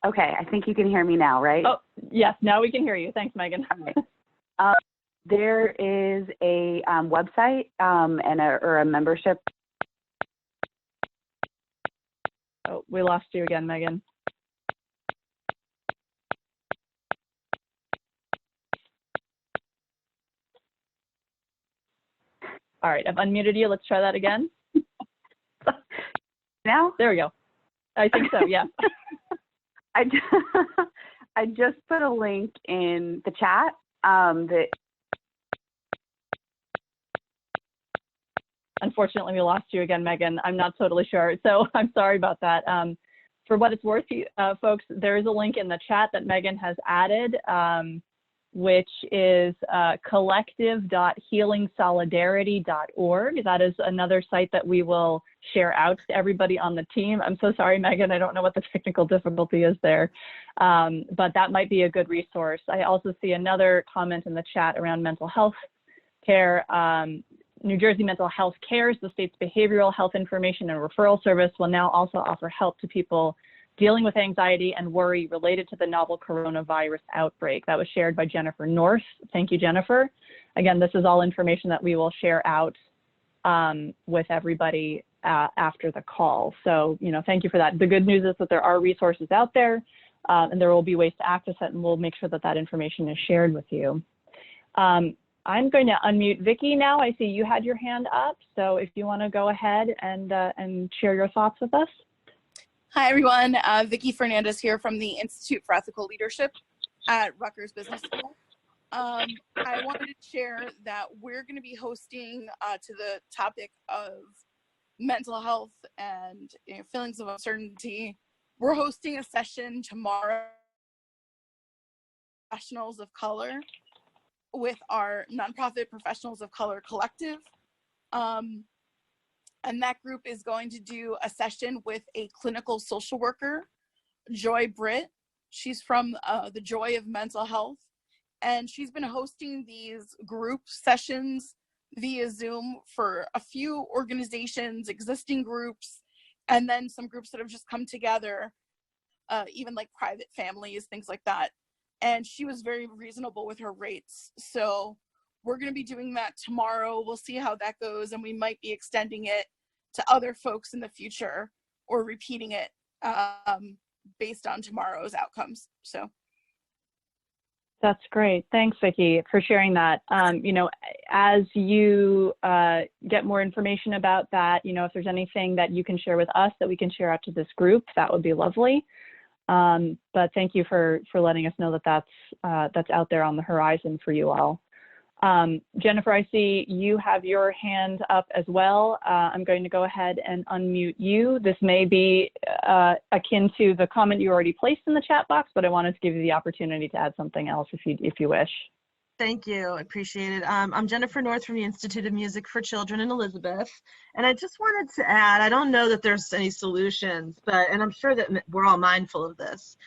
S9: Okay, I think you can hear me now, right?
S1: Oh, yes, now we can hear you. Thanks, Megan.
S9: There is a website or a membership.
S1: Oh, we lost you again, Megan. All right, I've unmuted you. Let's try that again.
S9: Now?
S1: There we go. I think so, yeah.
S9: I just put a link in the chat that.
S1: Unfortunately, we lost you again, Megan. I'm not totally sure, so I'm sorry about that. For what it's worth, folks, there is a link in the chat that Megan has added, which is collective.healingsolidarity.org. That is another site that we will share out to everybody on the team. I'm so sorry, Megan. I don't know what the technical difficulty is there, but that might be a good resource. I also see another comment in the chat around mental health care. New Jersey Mental Health Cares, the state's behavioral health information and referral service, will now also offer help to people dealing with anxiety and worry related to the novel coronavirus outbreak. That was shared by Jennifer North. Thank you, Jennifer. Again, this is all information that we will share out with everybody after the call. So, thank you for that. The good news is that there are resources out there and there will be ways to access it, and we'll make sure that that information is shared with you. I'm going to unmute Vicki now. I see you had your hand up. So if you want to go ahead and share your thoughts with us.
S10: Hi, everyone. Vicki Fernandez here from the Institute for Ethical Leadership at Rutgers Business School. I wanted to share that we're going to be hosting to the topic of mental health and feelings of uncertainty. We're hosting a session tomorrow, Professionals of Color, with our nonprofit Professionals of Color Collective. And that group is going to do a session with a clinical social worker, Joy Britt. She's from the Joy of Mental Health. And she's been hosting these group sessions via Zoom for a few organizations, existing groups, and then some groups that have just come together, even like private families, things like that. And she was very reasonable with her rates. So we're going to be doing that tomorrow. We'll see how that goes, and we might be extending it to other folks in the future or repeating it based on tomorrow's outcomes. So
S1: that's great. Thanks, Vicki, for sharing that. As you get more information about that, if there's anything that you can share with us that we can share out to this group, that would be lovely. But thank you for letting us know that that's out there on the horizon for you all. Jennifer, I see you have your hand up as well. I'm going to go ahead and unmute you. This may be akin to the comment you already placed in the chat box, but I wanted to give you the opportunity to add something else if you wish.
S11: Thank you. I appreciate it. I'm Jennifer North from the Institute of Music for Children in Elizabeth. And I just wanted to add, I don't know that there's any solutions, and I'm sure that we're all mindful of this.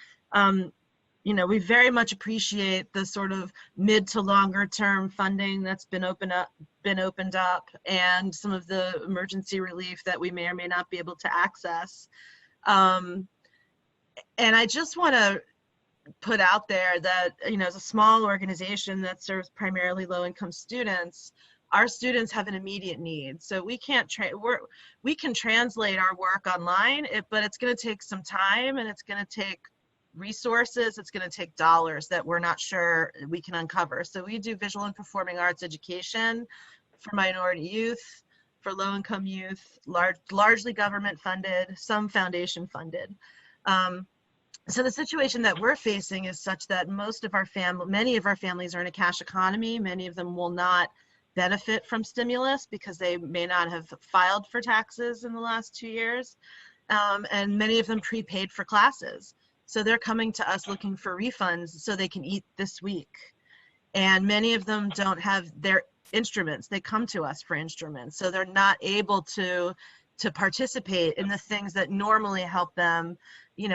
S11: We very much appreciate the sort of mid to longer term funding that's been opened up, and some of the emergency relief that we may or may not be able to access. And I just want to put out there that, as a small organization that serves primarily low-income students, our students have an immediate need. So we can't we can translate our work online, but it's going to take some time, and it's going to take resources, it's going to take dollars that we're not sure we can uncover. So we do visual and performing arts education for minority youth, for low-income youth, largely government funded, some foundation funded. So the situation that we're facing is such that many of our families are in a cash economy. Many of them will not benefit from stimulus because they may not have filed for taxes in the last 2 years. And many of them prepaid for classes. So they're coming to us looking for refunds so they can eat this week. And many of them don't have their instruments. They come to us for instruments. So they're not able to participate in the things that normally help them,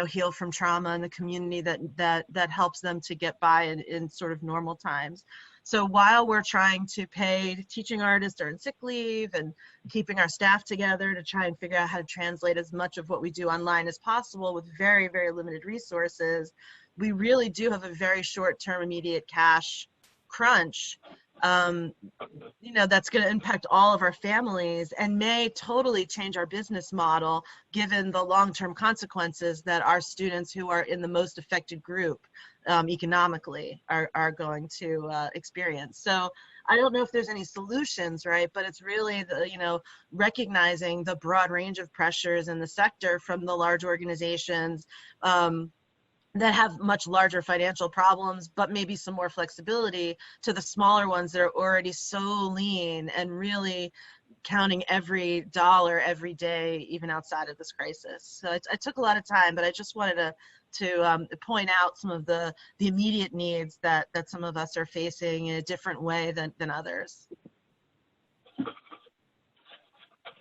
S11: heal from trauma in the community that helps them to get by in sort of normal times. So while we're trying to pay teaching artists during sick leave and keeping our staff together to try and figure out how to translate as much of what we do online as possible with very, very limited resources, we really do have a very short-term immediate cash crunch, that's going to impact all of our families and may totally change our business model given the long-term consequences that our students who are in the most affected group economically are going to experience. So I don't know if there's any solutions, right? But it's really recognizing the broad range of pressures in the sector from the large organizations that have much larger financial problems, but maybe some more flexibility, to the smaller ones that are already so lean and really counting every dollar every day, even outside of this crisis. So it took a lot of time, but I just wanted to point out some of the immediate needs that some of us are facing in a different way than others.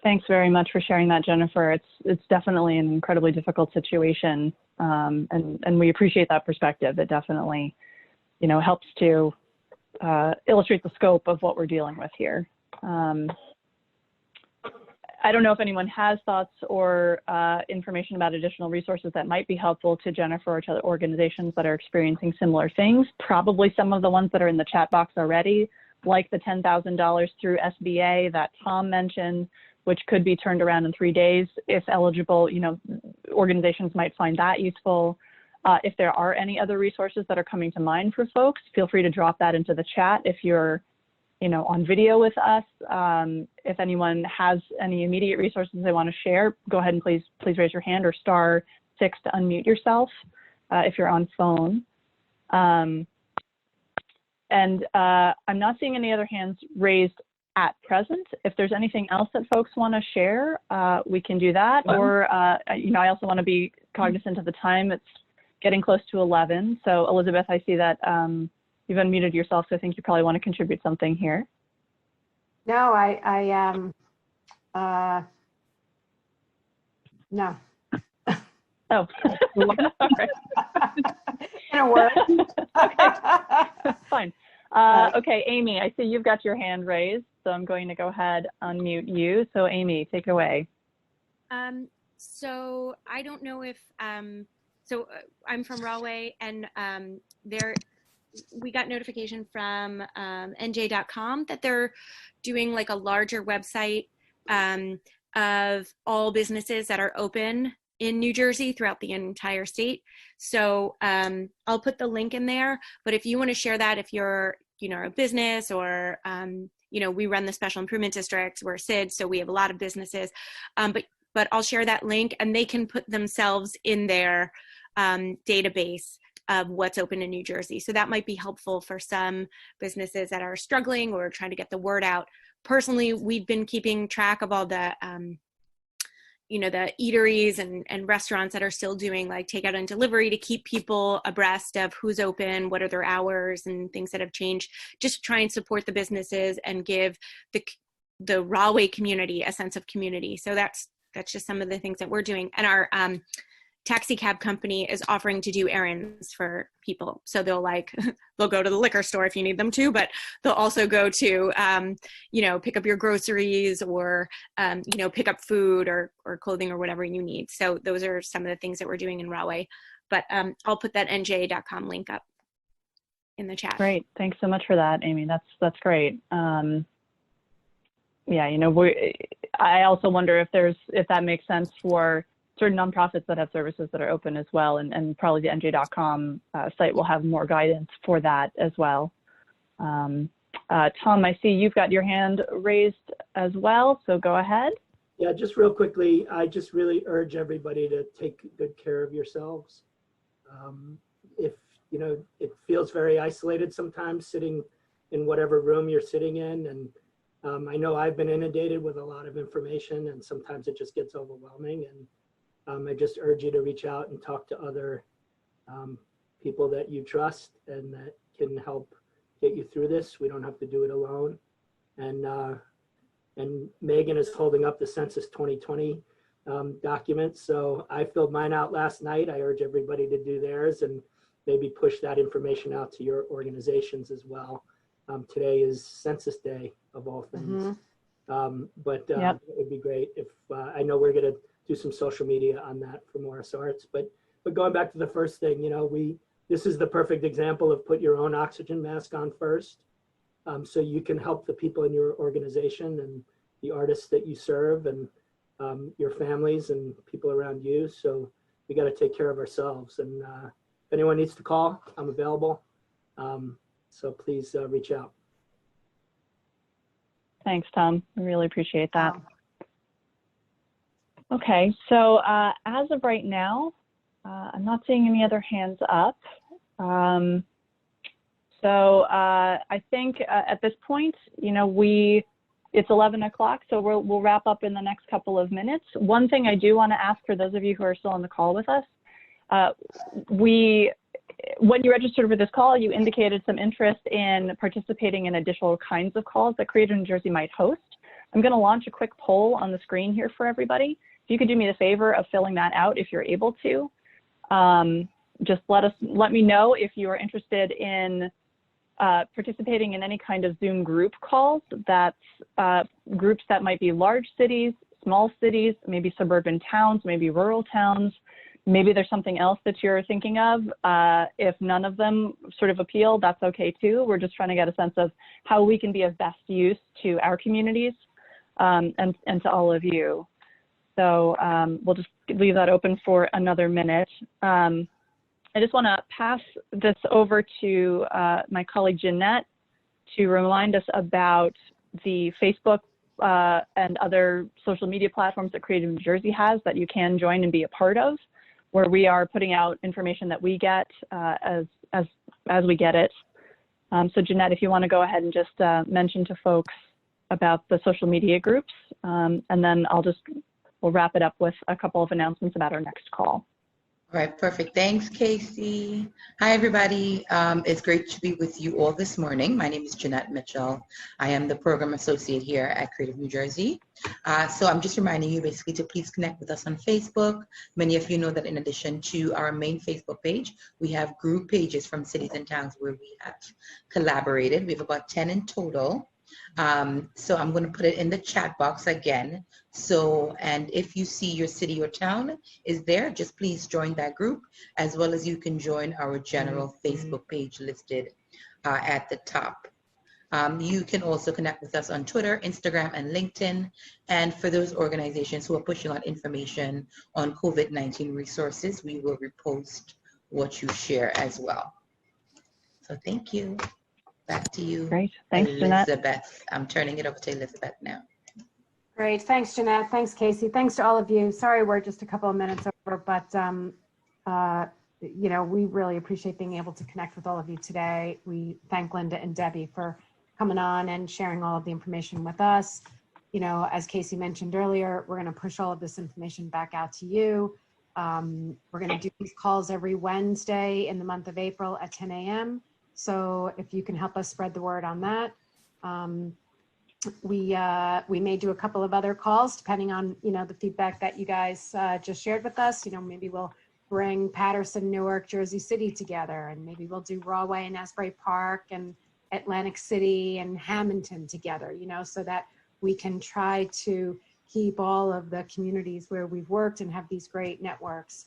S1: Thanks very much for sharing that, Jennifer. It's definitely an incredibly difficult situation, and we appreciate that perspective. It definitely, helps to illustrate the scope of what we're dealing with here. I don't know if anyone has thoughts or information about additional resources that might be helpful to Jennifer or to other organizations that are experiencing similar things. Probably some of the ones that are in the chat box already, like the $10,000 through SBA that Tom mentioned, which could be turned around in 3 days if eligible. Organizations might find that useful. If there are any other resources that are coming to mind for folks, feel free to drop that into the chat if you're on video with us. If anyone has any immediate resources they want to share, go ahead and please raise your hand, or *6 to unmute yourself if you're on phone. And I'm not seeing any other hands raised at present. If there's anything else that folks want to share, we can do that. Or, I also want to be cognizant of the time. It's getting close to 11. So Elizabeth, I see that you've unmuted yourself, so I think you probably want to contribute something here.
S2: No, no.
S1: Oh, all right.
S2: In a word.
S1: Okay, fine. Okay, Amy, I see you've got your hand raised, so I'm going to go ahead, unmute you. So Amy, take it away.
S12: So I don't know if, I'm from Rahway, and we got notification from NJ.com that they're doing like a larger website of all businesses that are open in New Jersey throughout the entire state. So I'll put the link in there, but if you want to share that, if you're, a business or, we run the Special Improvement District, we're SID, so we have a lot of businesses, but I'll share that link and they can put themselves in their database of what's open in New Jersey. So that might be helpful for some businesses that are struggling or trying to get the word out. Personally, we've been keeping track of all the, the eateries and restaurants that are still doing like takeout and delivery to keep people abreast of who's open, what are their hours and things that have changed, just to try and support the businesses and give the Rahway community a sense of community. So that's just some of the things that we're doing. And our taxi cab company is offering to do errands for people. So they'll go to the liquor store if you need them to, but they'll also go to, pick up your groceries or, pick up food or clothing or whatever you need. So those are some of the things that we're doing in Rahway, but I'll put that NJ.com link up in the chat.
S1: Great. Thanks so much for that, Amy. That's great. I also wonder if that makes sense for certain nonprofits that have services that are open as well, and probably the NJ.com site will have more guidance for that as well. Tom, I see you've got your hand raised as well, so go ahead.
S5: Yeah, just real quickly, I just really urge everybody to take good care of yourselves. If it feels very isolated sometimes sitting in whatever room you're sitting in, and I know I've been inundated with a lot of information, and sometimes it just gets overwhelming. And I just urge you to reach out and talk to other people that you trust and that can help get you through this. We don't have to do it alone. And Megan is holding up the Census 2020 documents. So I filled mine out last night. I urge everybody to do theirs and maybe push that information out to your organizations as well. Today is Census Day of all things. It would be great if I know we're going to do some social media on that for Morris Arts. But going back to the first thing, this is the perfect example of put your own oxygen mask on first, so you can help the people in your organization and the artists that you serve and your families and people around you. So we got to take care of ourselves. And if anyone needs to call, I'm available. So please reach out.
S1: Thanks, Tom. I really appreciate that. Okay, so as of right now, I'm not seeing any other hands up. I think at this point, it's 11 o'clock, so we'll wrap up in the next couple of minutes. One thing I do want to ask for those of you who are still on the call with us, when you registered for this call, you indicated some interest in participating in additional kinds of calls that Creative New Jersey might host. I'm going to launch a quick poll on the screen here for everybody. If you could do me the favor of filling that out if you're able to. Just let me know if you are interested in participating in any kind of Zoom group calls. That's groups that might be large cities, small cities, maybe suburban towns, maybe rural towns. Maybe there's something else that you're thinking of. If none of them sort of appeal, that's okay too. We're just trying to get a sense of how we can be of best use to our communities and to all of you. So we'll just leave that open for another minute. I just want to pass this over to my colleague Jeanette to remind us about the Facebook and other social media platforms that Creative New Jersey has that you can join and be a part of, where we are putting out information that we get as we get it. So Jeanette, if you want to go ahead and just mention to folks about the social media groups. And then we'll wrap it up with a couple of announcements about our next call.
S13: All right, perfect. Thanks, Casey. Hi, everybody. It's great to be with you all this morning. My name is Jeanette Mitchell. I am the program associate here at Creative New Jersey. So I'm just reminding you basically to please connect with us on Facebook. Many of you know that in addition to our main Facebook page, we have group pages from cities and towns where we have collaborated. We have about 10 in total. So I'm going to put it in the chat box again. So, and if you see your city or town is there, just please join that group, as well as you can join our general Facebook page listed at the top. You can also connect with us on Twitter, Instagram, and LinkedIn. And for those organizations who are pushing out information on COVID-19 resources, we will repost what you share as well. So thank you. Back to you.
S1: Great. Thanks, Jeanette.
S13: Elizabeth. I'm turning it over to Elizabeth now.
S2: Great. Thanks, Jeanette. Thanks, Casey. Thanks to all of you. Sorry we're just a couple of minutes over, but you know, we really appreciate being able to connect with all of you today. We thank Linda and Debbie for coming on and sharing all of the information with us. You know, as Casey mentioned earlier, we're going to push all of this information back out to you. We're going to do these calls every Wednesday in the month of April at 10 a.m. So if you can help us spread the word on that. We may do a couple of other calls depending on, you know, the feedback that you guys just shared with us. You know, maybe we'll bring Patterson, Newark, Jersey City together, and maybe we'll do Rahway and Asbury Park and Atlantic City and Hamilton together, you know, so that we can try to keep all of the communities where we've worked and have these great networks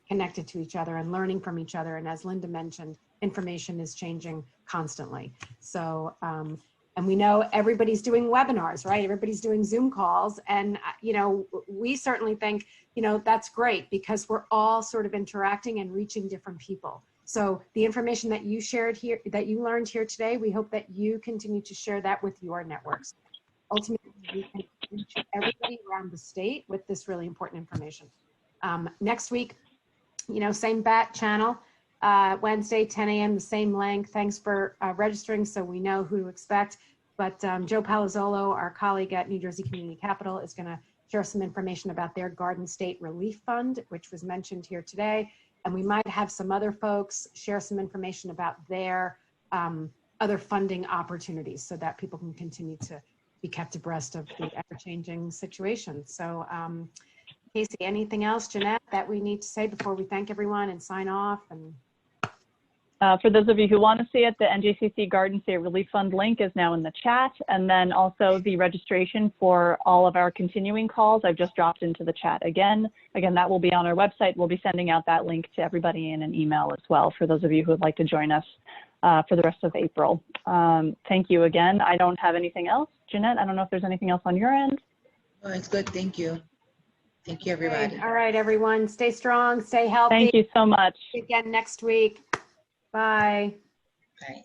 S2: connected to each other and learning from each other. And as Linda mentioned, information is changing constantly. So, and we know everybody's doing webinars, right? Everybody's doing Zoom calls. And, you know, we certainly think, you know, that's great because we're all sort of interacting and reaching different people. So the information that you shared here, that you learned here today, we hope that you continue to share that with your networks. Ultimately, we can reach everybody around the state with this really important information. Next week, you know, same bat channel. Wednesday, 10 a.m., the same link. Thanks for registering so we know who to expect. But Joe Palazzolo, our colleague at New Jersey Community Capital, is going to share some information about their Garden State Relief Fund, which was mentioned here today. And we might have some other folks share some information about their other funding opportunities so that people can continue to be kept abreast of the ever-changing situation. So, Casey, anything else, Jeanette, that we need to say before we thank everyone and sign off? And
S1: for those of you who want to see it, the NJCC Garden State Relief Fund link is now in the chat. And then also the registration for all of our continuing calls, I've just dropped into the chat again. Again, that will be on our website. We'll be sending out that link to everybody in an email as well for those of you who would like to join us for the rest of April. Thank you again. I don't have anything else. Jeanette, I don't know if there's anything else on your end.
S13: Oh, it's good. Thank you. Thank you, everybody.
S2: All right, everyone. Stay strong, stay healthy.
S1: Thank you so much.
S2: See you again next week. Bye.
S13: Bye.